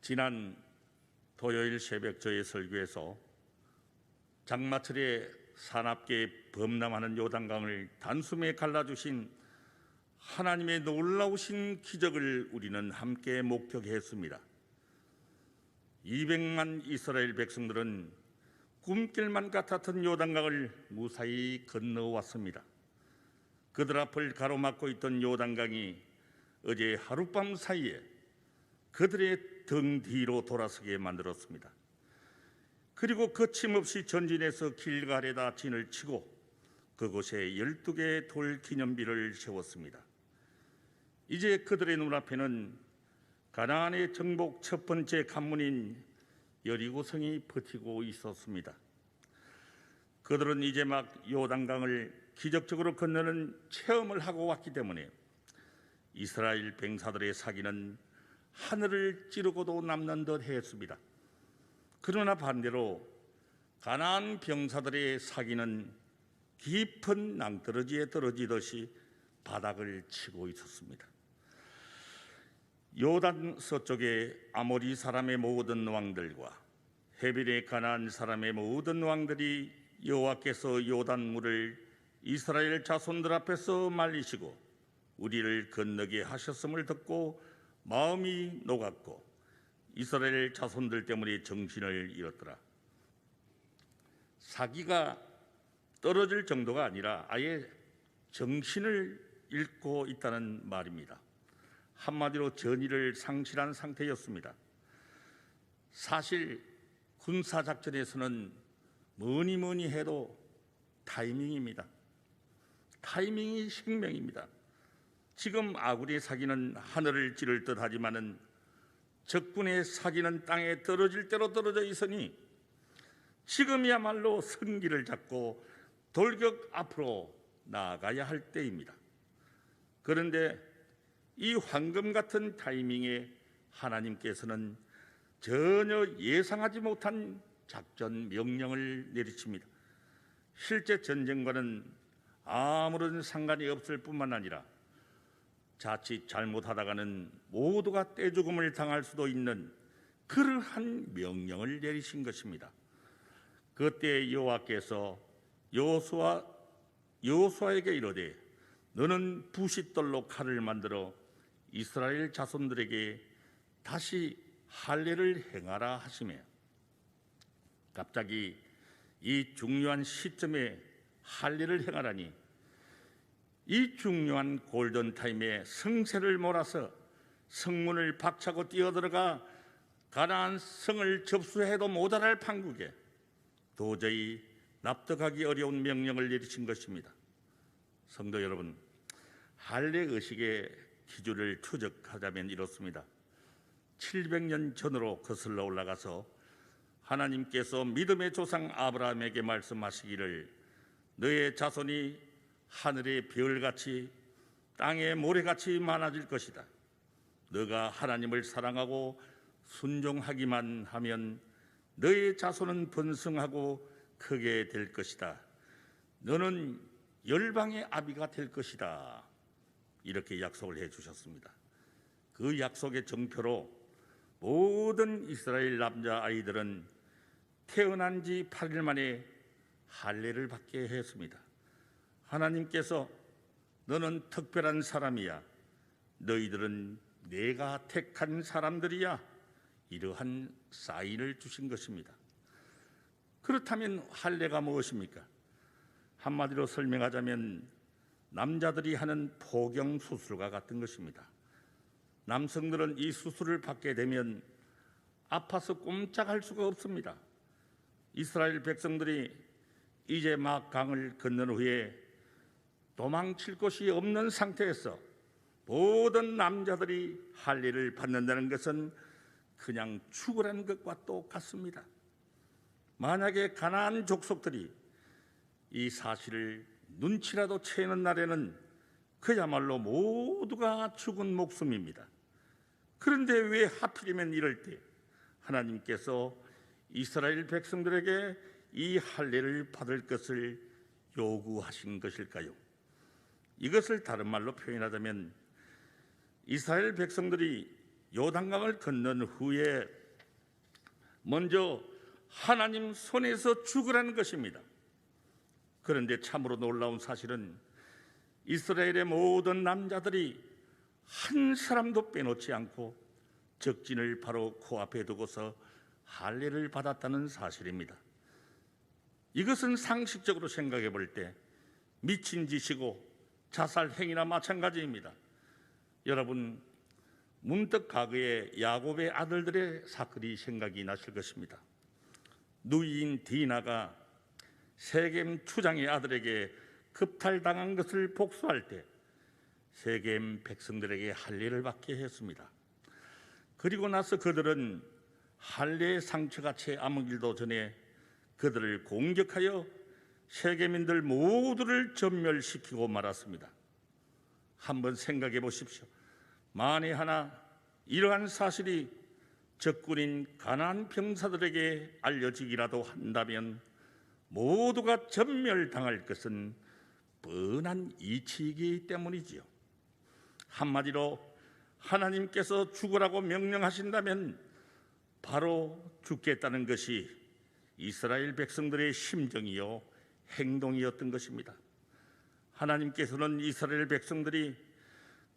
지난 토요일 새벽 저의 설교에서 장마철에 사납게 범람하는 요단강을 단숨에 갈라주신 하나님의 놀라우신 기적을 우리는 함께 목격했습니다. 200만 이스라엘 백성들은 꿈길만 같았던 요단강을 무사히 건너왔습니다. 그들 앞을 가로막고 있던 요단강이 어제 하룻밤 사이에 그들의 등 뒤로 돌아서게 만들었습니다. 그리고 거침없이 전진해서 길갈에다 진을 치고 그곳에 12개의 돌 기념비를 세웠습니다. 이제 그들의 눈앞에는 가나안의 정복 첫 번째 관문인 여리고성이 버티고 있었습니다. 그들은 이제 막 요단강을 기적적으로 건너는 체험을 하고 왔기 때문에 이스라엘 병사들의 사기는 하늘을 찌르고도 남는 듯 했습니다. 그러나 반대로 가나안 병사들의 사기는 깊은 낭떠러지에 떨어지듯이 바닥을 치고 있었습니다. 요단 서쪽의 아모리 사람의 모든 왕들과 헤벨의 가나안 사람의 모든 왕들이 여호와께서 요단물을 이스라엘 자손들 앞에서 말리시고 우리를 건너게 하셨음을 듣고 마음이 녹았고 이스라엘 자손들 때문에 정신을 잃었더라. 사기가 떨어질 정도가 아니라 아예 정신을 잃고 있다는 말입니다. 한마디로 전의를 상실한 상태였습니다. 사실 군사작전에서는 뭐니 해도 타이밍입니다. 타이밍이 생명입니다. 지금 아군의 사기는 하늘을 찌를 듯 하지만은 적군의 사기는 땅에 떨어질 대로 떨어져 있으니 지금이야말로 승기를 잡고 돌격 앞으로 나아가야 할 때입니다. 그런데 이 황금 같은 타이밍에 하나님께서는 전혀 예상하지 못한 작전 명령을 내리칩니다. 실제 전쟁과는 아무런 상관이 없을 뿐만 아니라 자칫 잘못하다가는 모두가 떼죽음을 당할 수도 있는 그러한 명령을 내리신 것입니다. 그때 여호와께서 여호수아에게 이르되 너는 부싯돌로 칼을 만들어 이스라엘 자손들에게 다시 할례를 행하라 하시며 갑자기 이 중요한 시점에 할례를 행하라니 이 중요한 골든타임에 성새를 몰아서 성문을 박차고 뛰어들어가 가나안 성을 접수해도 모자랄 판국에 도저히 납득하기 어려운 명령을 내리신 것입니다. 성도 여러분, 할례 의식의 기준을 추적하자면 이렇습니다. 700년 전으로 거슬러 올라가서 하나님께서 믿음의 조상 아브라함에게 말씀하시기를 너의 자손이 하늘의 별같이 땅의 모래같이 많아질 것이다. 너가 하나님을 사랑하고 순종하기만 하면 너의 자손은 번성하고 크게 될 것이다. 너는 열방의 아비가 될 것이다. 이렇게 약속을 해주셨습니다. 그 약속의 정표로 모든 이스라엘 남자아이들은 태어난 지 8일 만에 할례를 받게 했습니다. 하나님께서 너는 특별한 사람이야. 너희들은 내가 택한 사람들이야. 이러한 사인을 주신 것입니다. 그렇다면 할례가 무엇입니까? 한마디로 설명하자면 남자들이 하는 포경 수술과 같은 것입니다. 남성들은 이 수술을 받게 되면 아파서 꼼짝할 수가 없습니다. 이스라엘 백성들이 이제 막 강을 건넌 후에 도망칠 곳이 없는 상태에서 모든 남자들이 할례를 받는다는 것은 그냥 죽으라는 것과 똑같습니다. 만약에 가나안 족속들이 이 사실을 눈치라도 채는 날에는 그야말로 모두가 죽은 목숨입니다. 그런데 왜 하필이면 이럴 때 하나님께서 이스라엘 백성들에게 이 할례를 받을 것을 요구하신 것일까요? 이것을 다른 말로 표현하자면 이스라엘 백성들이 요단강을 건넌 후에 먼저 하나님 손에서 죽으라는 것입니다. 그런데 참으로 놀라운 사실은 이스라엘의 모든 남자들이 한 사람도 빼놓지 않고 적진을 바로 코앞에 두고서 할례를 받았다는 사실입니다. 이것은 상식적으로 생각해 볼 때 미친 짓이고 자살 행위나 마찬가지입니다. 여러분, 문득 과거의 야곱의 아들들의 사건이 생각이 나실 것입니다. 누이인 디나가 세겜 추장의 아들에게 급탈당한 것을 복수할 때 세겜 백성들에게 할례를 받게 했습니다. 그리고 나서 그들은 할례의 상처가 채 아물기도 전에 그들을 공격하여 세겜인들 모두를 전멸시키고 말았습니다. 한번 생각해 보십시오. 만에 하나 이러한 사실이 적군인 가나안 병사들에게 알려지기라도 한다면 모두가 전멸당할 것은 뻔한 이치이기 때문이지요. 한마디로 하나님께서 죽으라고 명령하신다면 바로 죽겠다는 것이 이스라엘 백성들의 심정이요 행동이었던 것입니다. 하나님께서는 이스라엘 백성들이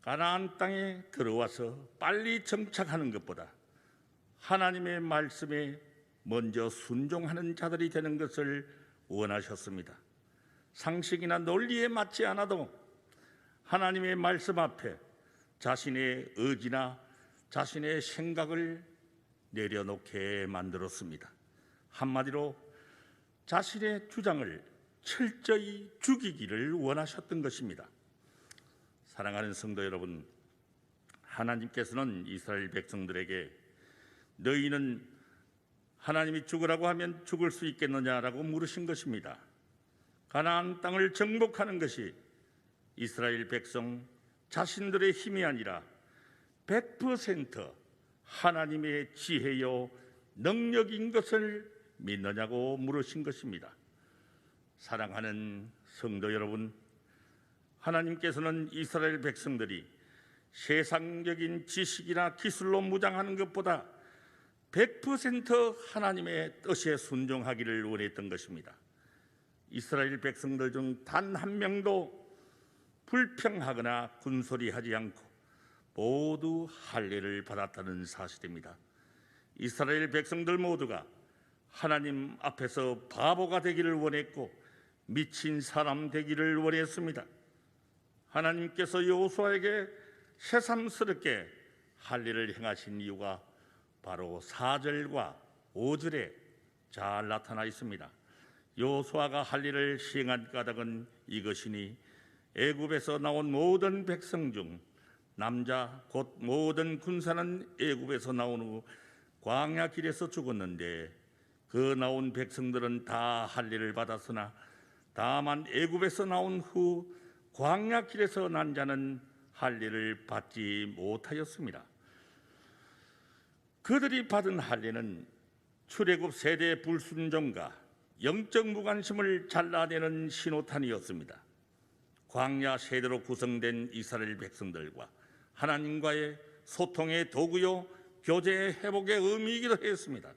가나안 땅에 들어와서 빨리 정착하는 것보다 하나님의 말씀에 먼저 순종하는 자들이 되는 것을 원하셨습니다. 상식이나 논리에 맞지 않아도 하나님의 말씀 앞에 자신의 의지나 자신의 생각을 내려놓게 만들었습니다. 한마디로 자신의 주장을 철저히 죽이기를 원하셨던 것입니다. 사랑하는 성도 여러분, 하나님께서는 이스라엘 백성들에게 너희는 하나님이 죽으라고 하면 죽을 수 있겠느냐라고 물으신 것입니다. 가나안 땅을 정복하는 것이 이스라엘 백성 자신들의 힘이 아니라 100% 하나님의 지혜요 능력인 것을 믿느냐고 물으신 것입니다. 사랑하는 성도 여러분, 하나님께서는 이스라엘 백성들이 세상적인 지식이나 기술로 무장하는 것보다 100% 하나님의 뜻에 순종하기를 원했던 것입니다. 이스라엘 백성들 중 단 한 명도 불평하거나 군소리하지 않고 모두 할례를 받았다는 사실입니다. 이스라엘 백성들 모두가 하나님 앞에서 바보가 되기를 원했고 미친 사람 되기를 원했습니다. 하나님께서 여호수아에게 새삼스럽게 할례를 행하신 이유가 바로 4절과 5절에 잘 나타나 있습니다. 여호수아가 할례를 시행한 까닭은 이것이니 애굽에서 나온 모든 백성 중 남자 곧 모든 군사는 애굽에서 나온 후 광야 길에서 죽었는데 그 나온 백성들은 다 할례를 받았으나 다만 애굽에서 나온 후 광야 길에서 난 자는 할례를 받지 못하였습니다. 그들이 받은 할례는 출애굽 세대 불순종과 영적 무관심을 잘라내는 신호탄이었습니다. 광야 세대로 구성된 이스라엘 백성들과 하나님과의 소통의 도구요 교제의 회복의 의미이기도 했습니다.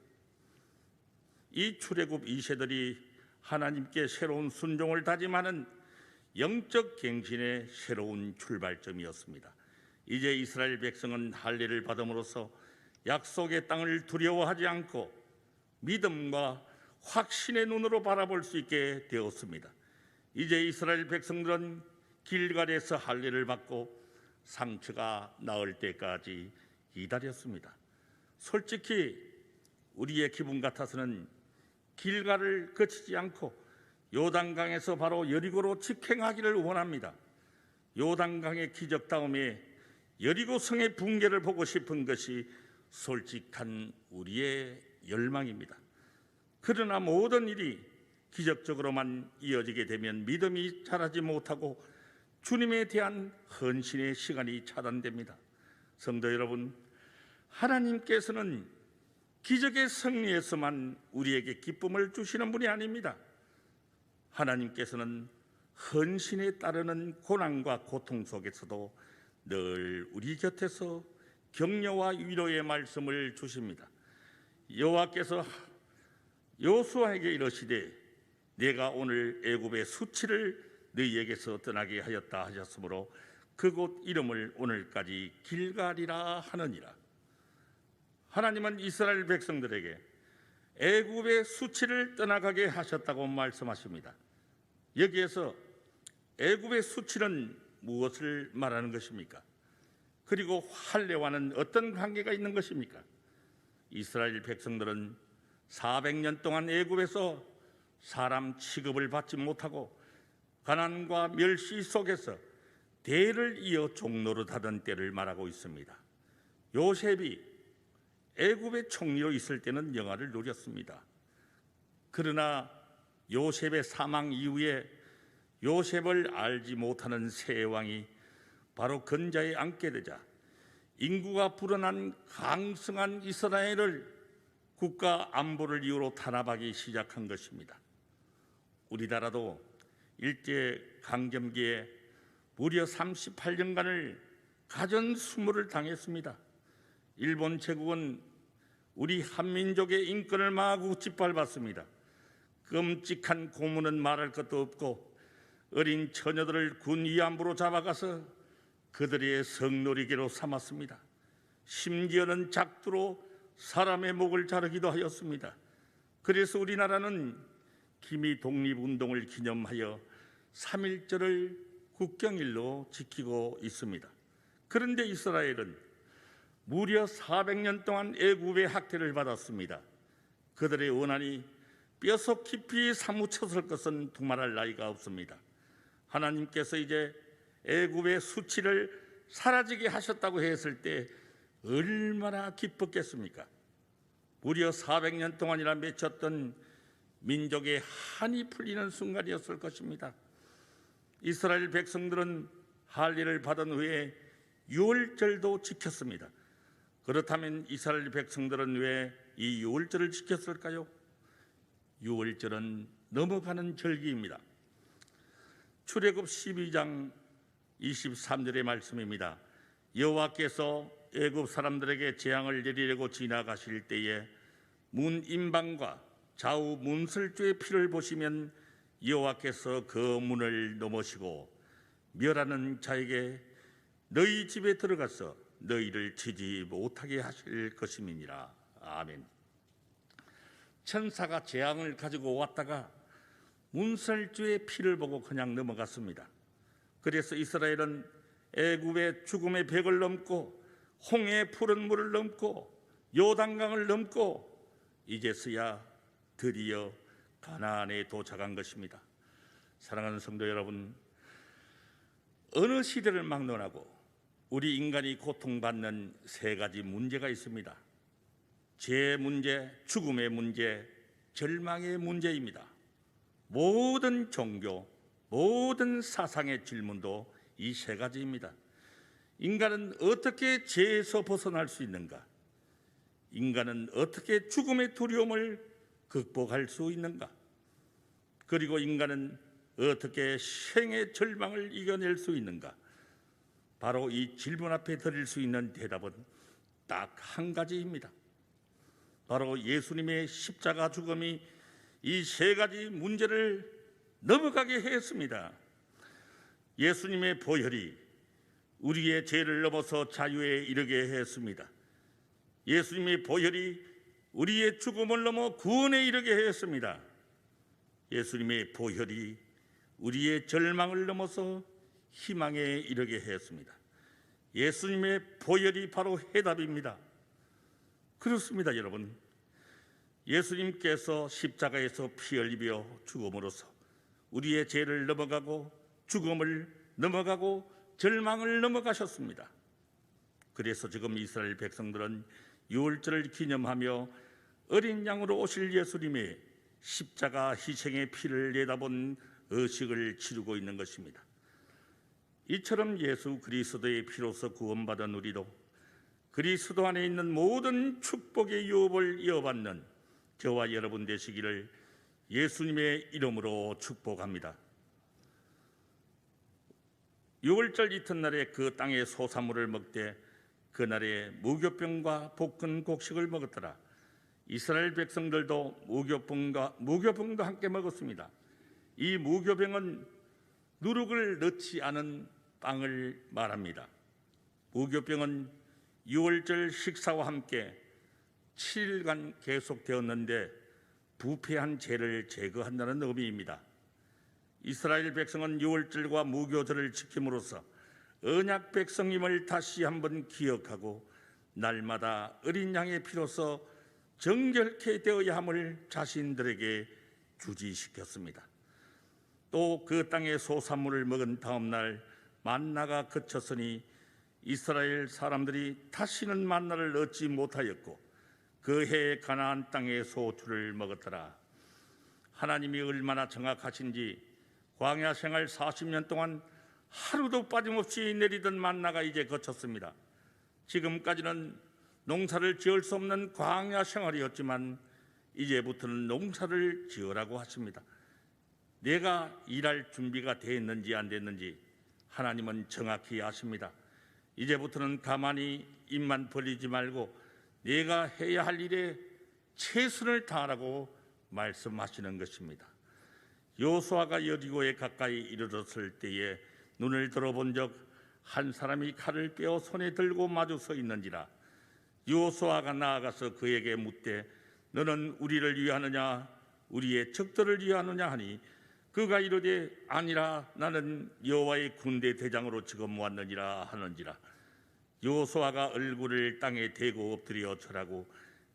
이 출애굽 2세들이 하나님께 새로운 순종을 다짐하는 영적 갱신의 새로운 출발점이었습니다. 이제 이스라엘 백성은 할례를 받음으로써 약속의 땅을 두려워하지 않고 믿음과 확신의 눈으로 바라볼 수 있게 되었습니다. 이제 이스라엘 백성들은 길갈에서 할례를 받고 상처가 나을 때까지 기다렸습니다. 솔직히 우리의 기분 같아서는 길갈을 거치지 않고 요단강에서 바로 여리고로 직행하기를 원합니다. 요단강의 기적 다음에 여리고성의 붕괴를 보고 싶은 것이 솔직한 우리의 열망입니다. 그러나 모든 일이 기적적으로만 이어지게 되면 믿음이 자라지 못하고 주님에 대한 헌신의 시간이 차단됩니다. 성도 여러분, 하나님께서는 기적의 승리에서만 우리에게 기쁨을 주시는 분이 아닙니다. 하나님께서는 헌신에 따르는 고난과 고통 속에서도 늘 우리 곁에서 격려와 위로의 말씀을 주십니다. 여호와께서 요수아에게 이르시되 내가 오늘 애굽의 수치를 너희에게서 떠나게 하였다 하셨으므로 그곳 이름을 오늘까지 길갈이라 하느니라. 하나님은 이스라엘 백성들에게 애굽의 수치를 떠나가게 하셨다고 말씀하십니다. 여기에서 애굽의 수치는 무엇을 말하는 것입니까? 그리고 할례와는 어떤 관계가 있는 것입니까? 이스라엘 백성들은 400년 동안 애굽에서 사람 취급을 받지 못하고 가난과 멸시 속에서 대를 이어 종노릇하던 때를 말하고 있습니다. 요셉이 애굽의 총리로 있을 때는 영화를 누렸습니다. 그러나 요셉의 사망 이후에 요셉을 알지 못하는 새 왕이 바로 근자에 앉게 되자 인구가 불어난 강성한 이스라엘을 국가 안보를 이유로 탄압하기 시작한 것입니다. 우리나라도 일제 강점기에 무려 38년간을 가전수모를 당했습니다. 일본 제국은 우리 한민족의 인권을 마구 짓밟았습니다. 끔찍한 고문은 말할 것도 없고 어린 처녀들을 군 위안부로 잡아가서 그들의 성놀이개로 삼았습니다. 심지어는 작두로 사람의 목을 자르기도 하였습니다. 그래서 우리나라는 기미 독립운동을 기념하여 3.1절을 국경일로 지키고 있습니다. 그런데 이스라엘은 무려 400년 동안 애굽의 학대를 받았습니다. 그들의 원한이 뼛속 깊이 사무쳤을 것은 두말할 나위가 없습니다. 하나님께서 이제 애굽의 수치를 사라지게 하셨다고 했을 때 얼마나 기뻤겠습니까? 무려 400년 동안이나 맺혔던 민족의 한이 풀리는 순간이었을 것입니다. 이스라엘 백성들은 할례를 받은 후에 유월절도 지켰습니다. 그렇다면 이스라엘 백성들은 왜 이 유월절을 지켰을까요? 유월절은 넘어가는 절기입니다. 출애굽 12장 23절의 말씀입니다. 여호와께서 애굽 사람들에게 재앙을 내리려고 지나가실 때에 문 임방과 좌우 문설주의 피를 보시면 여호와께서 그 문을 넘으시고 멸하는 자에게 너희 집에 들어가서 너희를 치지 못하게 하실 것임이니라. 아멘. 천사가 재앙을 가지고 왔다가 문설주의 피를 보고 그냥 넘어갔습니다. 그래서 이스라엘은 애굽의 죽음의 벽을 넘고 홍해의 푸른 물을 넘고 요단강을 넘고 이제서야 드디어 가나안에 도착한 것입니다. 사랑하는 성도 여러분, 어느 시대를 막론하고 우리 인간이 고통받는 세 가지 문제가 있습니다. 죄의 문제, 죽음의 문제, 절망의 문제입니다. 모든 종교, 모든 사상의 질문도 이 세 가지입니다. 인간은 어떻게 죄에서 벗어날 수 있는가? 인간은 어떻게 죽음의 두려움을 극복할 수 있는가? 그리고 인간은 어떻게 생의 절망을 이겨낼 수 있는가? 바로 이 질문 앞에 드릴 수 있는 대답은 딱 한 가지입니다. 바로 예수님의 십자가 죽음이 이 세 가지 문제를 넘어가게 했습니다. 예수님의 보혈이 우리의 죄를 넘어서 자유에 이르게 했습니다. 예수님의 보혈이 우리의 죽음을 넘어 구원에 이르게 했습니다. 예수님의 보혈이 우리의 절망을 넘어서 희망에 이르게 했습니다. 예수님의 보혈이 바로 해답입니다. 그렇습니다, 여러분. 예수님께서 십자가에서 피 흘리며 죽음으로써 우리의 죄를 넘어가고 죽음을 넘어가고 절망을 넘어가셨습니다. 그래서 지금 이스라엘 백성들은 유월절을 기념하며 어린 양으로 오실 예수님의 십자가 희생의 피를 내다본 의식을 치르고 있는 것입니다. 이처럼 예수 그리스도의 피로서 구원받은 우리도 그리스도 안에 있는 모든 축복의 유업을 이어받는 저와 여러분 되시기를 예수님의 이름으로 축복합니다. 유월절 이튿날에 그 땅의 소산물을 먹되 그날에 무교병과 볶은 곡식을 먹었더라. 이스라엘 백성들도 무교병도 함께 먹었습니다. 이 무교병은 누룩을 넣지 않은 빵을 말합니다. 무교병은 유월절 식사와 함께 7일간 계속되었는데 부패한 죄를 제거한다는 의미입니다. 이스라엘 백성은 유월절과 무교절을 지킴으로써 언약 백성임을 다시 한번 기억하고 날마다 어린 양의 피로서 정결케 되어야 함을 자신들에게 주지시켰습니다. 또 그 땅의 소산물을 먹은 다음 날 만나가 그쳤으니 이스라엘 사람들이 다시는 만나를 얻지 못하였고 그 해에 가나안 땅의 소출을 먹었더라. 하나님이 얼마나 정확하신지 광야 생활 40년 동안 하루도 빠짐없이 내리던 만나가 이제 그쳤습니다. 지금까지는 농사를 지을 수 없는 광야 생활이었지만 이제부터는 농사를 지으라고 하십니다. 내가 일할 준비가 됐는지 안 됐는지 하나님은 정확히 아십니다. 이제부터는 가만히 입만 벌리지 말고 내가 해야 할 일에 최선을 다하라고 말씀하시는 것입니다. 여호수아가 여리고에 가까이 이르렀을 때에 눈을 들어본 적 한 사람이 칼을 빼어 손에 들고 마주 서 있는지라. 여호수아가 나아가서 그에게 묻되 너는 우리를 위하느냐 우리의 적들을 위하느냐 하니 그가 이르되 아니라 나는 여호와의 군대 대장으로 지금 왔느니라 하는지라. 여호수아가 얼굴을 땅에 대고 엎드려 절하고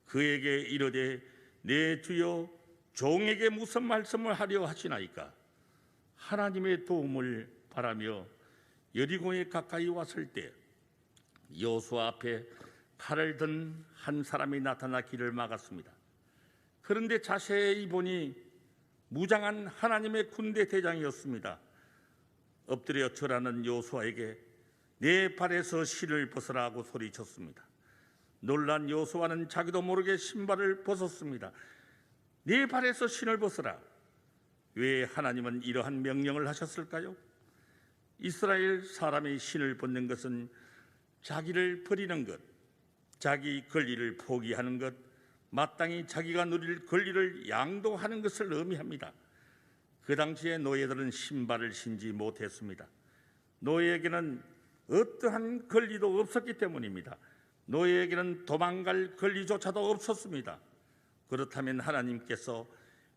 그에게 이르되 내 주여 종에게 무슨 말씀을 하려 하시나이까. 하나님의 도움을 바라며 여리고에 가까이 왔을 때 여호수아 앞에 칼을 든 한 사람이 나타나 길을 막았습니다. 그런데 자세히 보니 무장한 하나님의 군대 대장이었습니다. 엎드려 절하는 여호수아에게 내 발에서 실을 벗으라 하고 소리쳤습니다. 놀란 여호수아는 자기도 모르게 신발을 벗었습니다. 내 발에서 신을 벗으라. 왜 하나님은 이러한 명령을 하셨을까요? 이스라엘 사람이 신을 벗는 것은 자기를 버리는 것, 자기 권리를 포기하는 것, 마땅히 자기가 누릴 권리를 양도하는 것을 의미합니다. 그 당시에 노예들은 신발을 신지 못했습니다. 노예에게는 어떠한 권리도 없었기 때문입니다. 노예에게는 도망갈 권리조차도 없었습니다. 그렇다면 하나님께서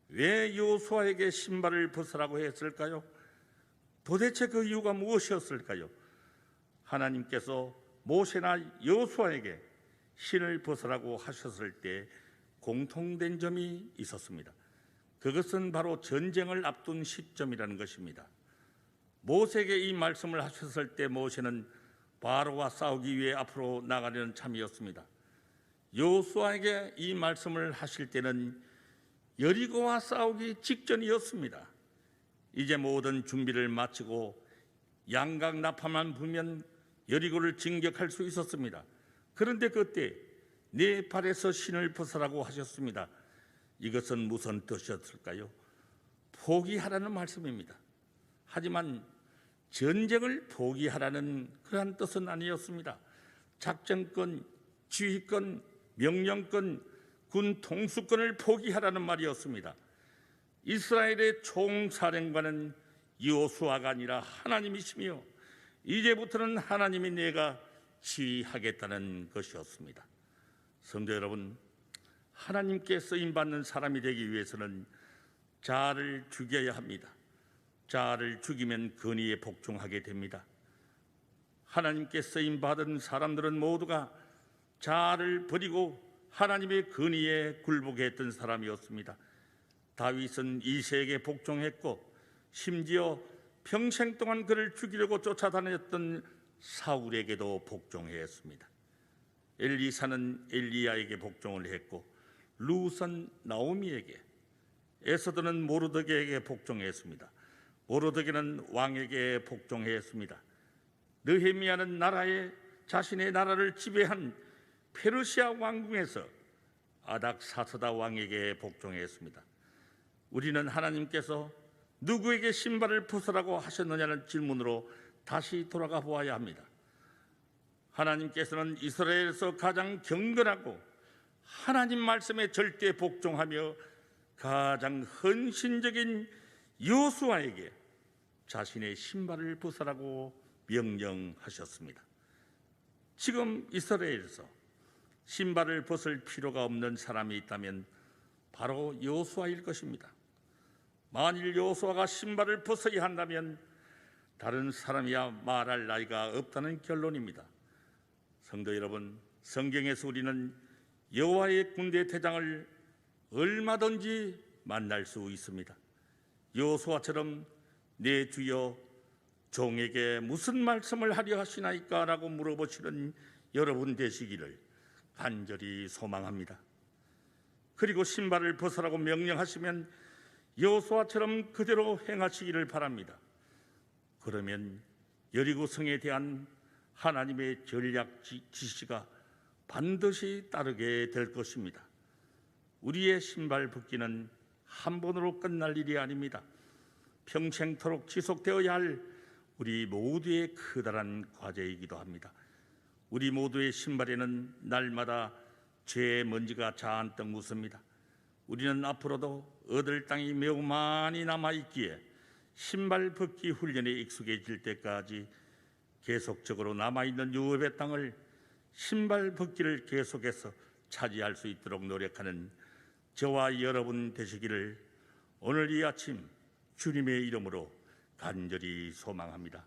왜 여호수아에게 신발을 벗으라고 했을까요? 도대체 그 이유가 무엇이었을까요? 하나님께서 모세나 여호수아에게 신을 벗으라고 하셨을 때 공통된 점이 있었습니다. 그것은 바로 전쟁을 앞둔 시점이라는 것입니다. 모세에게 이 말씀을 하셨을 때 모세는 바로와 싸우기 위해 앞으로 나가려는 참이었습니다. 여호수아에게 이 말씀을 하실 때는 여리고와 싸우기 직전이었습니다. 이제 모든 준비를 마치고 양각 나팔만 불면 여리고를 진격할 수 있었습니다. 그런데 그때 내 발에서 신을 벗으라고 하셨습니다. 이것은 무슨 뜻이었을까요? 포기하라는 말씀입니다. 하지만 전쟁을 포기하라는 그러한 뜻은 아니었습니다. 작전권, 지휘권, 명령권, 군 통수권을 포기하라는 말이었습니다. 이스라엘의 총사령관은 여호수아가 아니라 하나님이시며 이제부터는 하나님이 내가 지휘하겠다는 것이었습니다. 성도 여러분, 하나님께 쓰임받는 사람이 되기 위해서는 자아를 죽여야 합니다. 자아를 죽이면 권위에 복종하게 됩니다. 하나님께 쓰임받은 사람들은 모두가 자아를 버리고 하나님의 권위에 굴복했던 사람이었습니다. 다윗은 이새에게 복종했고 심지어 평생 동안 그를 죽이려고 쫓아다녔던 사울에게도 복종했습니다. 엘리사는 엘리야에게 복종을 했고 룻은 나오미에게, 에서드는 모르드게에게 복종했습니다. 모르드게는 왕에게 복종했습니다. 느헤미야는 자신의 나라를 지배한 페르시아 왕궁에서 아닥사스다 왕에게 복종했습니다. 우리는 하나님께서 누구에게 신발을 벗으라고 하셨느냐는 질문으로 다시 돌아가 보아야 합니다. 하나님께서는 이스라엘에서 가장 경건하고 하나님 말씀에 절대 복종하며 가장 헌신적인 여호수아에게 자신의 신발을 벗으라고 명령하셨습니다. 지금 이스라엘에서 신발을 벗을 필요가 없는 사람이 있다면 바로 여호수아일 것입니다. 만일 여호수아가 신발을 벗어야 한다면 다른 사람이야 말할 나위가 없다는 결론입니다. 성도 여러분, 성경에서 우리는 여호와의 군대 대장을 얼마든지 만날 수 있습니다. 여호수아처럼 내 주여 종에게 무슨 말씀을 하려 하시나이까? 라고 물어보시는 여러분 되시기를 간절히 소망합니다. 그리고 신발을 벗으라고 명령하시면 여호수아처럼 그대로 행하시기를 바랍니다. 그러면 여리고성에 대한 하나님의 전략 지시가 반드시 따르게 될 것입니다. 우리의 신발 벗기는 한 번으로 끝날 일이 아닙니다. 평생토록 지속되어야 할 우리 모두의 커다란 과제이기도 합니다. 우리 모두의 신발에는 날마다 죄의 먼지가 잔뜩 묻습니다. 우리는 앞으로도 얻을 땅이 매우 많이 남아있기에 신발 벗기 훈련에 익숙해질 때까지 계속적으로 남아있는 유업의 땅을 신발 벗기를 계속해서 차지할 수 있도록 노력하는 저와 여러분 되시기를 오늘 이 아침 주님의 이름으로 간절히 소망합니다.